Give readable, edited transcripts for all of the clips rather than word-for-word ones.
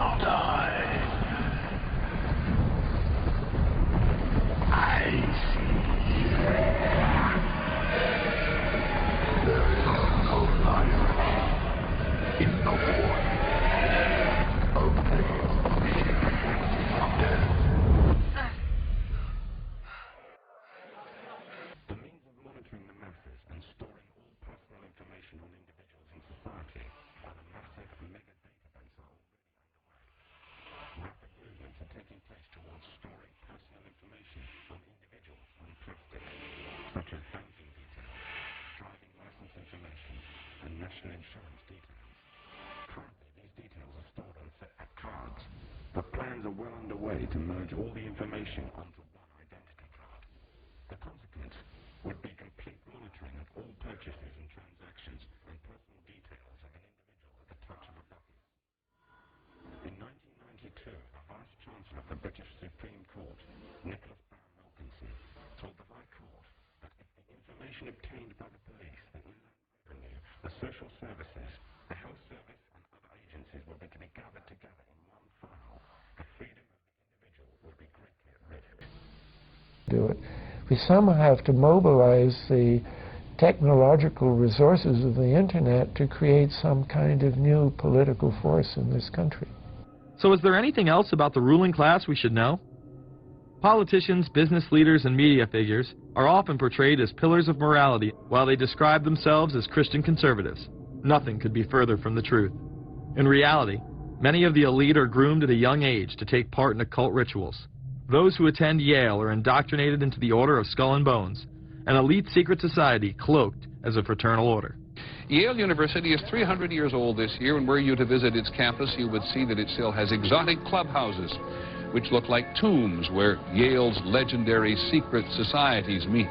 not I. I see. There is no life in the void of death. The means of monitoring the masses and storing all personal information on individuals in society are the massive mega database are already underway. Rapid movements are taking place towards storing personal information on individuals on plastic, such as banking details, driving license information, and national insurance details. Currently, these details are stored on set cards, but plans are well underway to merge all the information onto one identity card. The consequence would be complete monitoring of all purchases and transactions and personal details of an individual at the touch of a button. In 1992, the Vice Chancellor of the British Supreme Court, Nicholas Wilkinson, told the High Court that if the information obtained by the police, the Inland Revenue, the social services, the health service and other agencies were to be gathered together in one file, the freedom of the individual would be greatly at risk. Do it. We somehow have to mobilize the technological resources of the internet to create some kind of new political force in this country. So is there anything else about the ruling class we should know? Politicians, business leaders, and media figures are often portrayed as pillars of morality while they describe themselves as Christian conservatives. Nothing could be further from the truth. In reality, many of the elite are groomed at a young age to take part in occult rituals. Those who attend Yale are indoctrinated into the Order of Skull and Bones, an elite secret society cloaked as a fraternal order. Yale University is 300 years old this year, and were you to visit its campus, you would see that it still has exotic clubhouses, which look like tombs where Yale's legendary secret societies meet.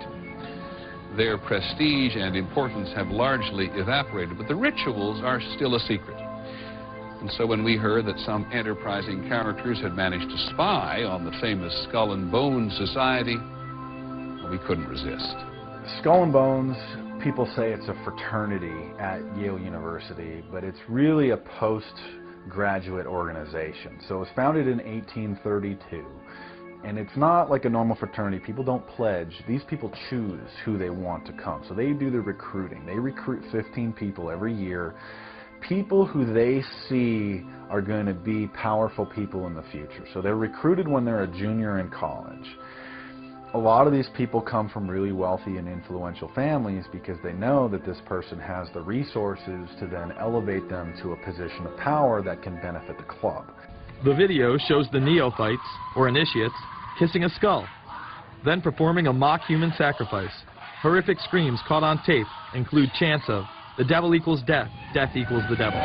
Their prestige and importance have largely evaporated, but the rituals are still a secret. And so when we heard that some enterprising characters had managed to spy on the famous Skull and Bones Society, we couldn't resist. Skull and Bones, people say it's a fraternity at Yale University, but it's really a postgraduate organization. So it was founded in 1832, and it's not like a normal fraternity. People don't pledge. These people choose who they want to come. So they do the recruiting. They recruit 15 people every year, people who they see are going to be powerful people in the future. So they're recruited when they're a junior in college. A lot of these people come from really wealthy and influential families because they know that this person has the resources to then elevate them to a position of power that can benefit the club. The video shows the neophytes, or initiates, kissing a skull, then performing a mock human sacrifice. Horrific screams caught on tape include chants of, "The devil equals death, death equals the devil."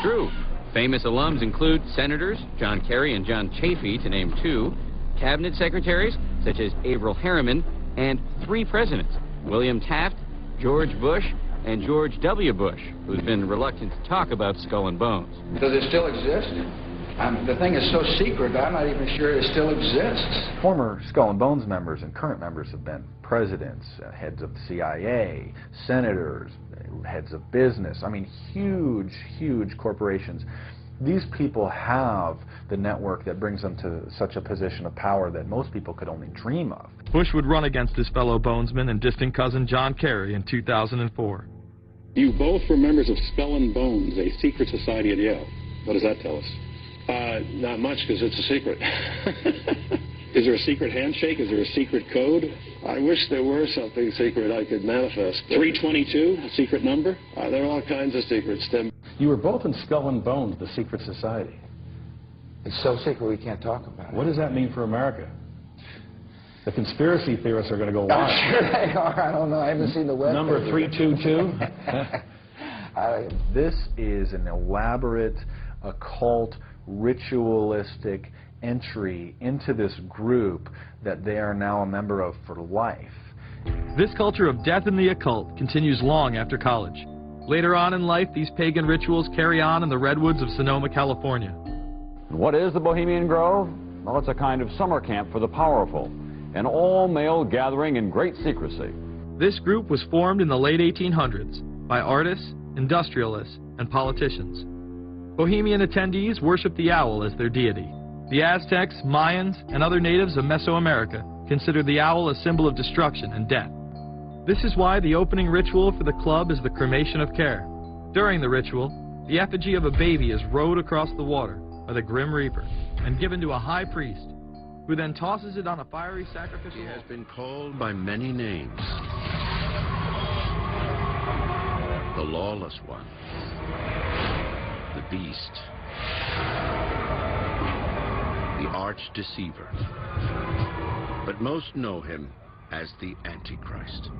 True. Famous alums include Senators John Kerry and John Chafee, to name two, cabinet secretaries such as Averell Harriman, and 3 presidents, William Taft, George Bush, and George W. Bush, who's been reluctant to talk about Skull and Bones. Does it still exist? The thing is so secret, I'm not even sure it still exists. Former Skull and Bones members and current members have been presidents, heads of the CIA, senators, heads of business. I mean, huge, huge corporations. These people have the network that brings them to such a position of power that most people could only dream of. Bush would run against his fellow bonesman and distant cousin John Kerry in 2004. You both were members of Skull and Bones, a secret society at Yale. What does that tell us? Not much, because it's a secret. Is there a secret handshake? Is there a secret code? I wish there were something secret I could manifest. 322, a secret number? There are all kinds of secrets, Tim. You were both in Skull and Bones, the secret society. It's so secret we can't talk about it. What does that mean for America? The conspiracy theorists are going to go wild. I'm sure they are. I don't know. I haven't seen the web. Number 322? This is an elaborate, occult, ritualistic entry into this group that they are now a member of for life. This culture of death and the occult continues long after college. Later on in life, these pagan rituals carry on in the redwoods of Sonoma, California. What is the Bohemian Grove? Well, it's a kind of summer camp for the powerful, an all-male gathering in great secrecy. This group was formed in the late 1800s by artists, industrialists, and politicians. Bohemian attendees worship the owl as their deity. The Aztecs, Mayans, and other natives of Mesoamerica considered the owl a symbol of destruction and death. This is why the opening ritual for the club is the cremation of care. During the ritual, the effigy of a baby is rowed across the water by the Grim Reaper and given to a high priest, who then tosses it on a fiery sacrificial altar. He has been called by many names. The Lawless One, the Beast, the Arch Deceiver, but most know him as the Antichrist.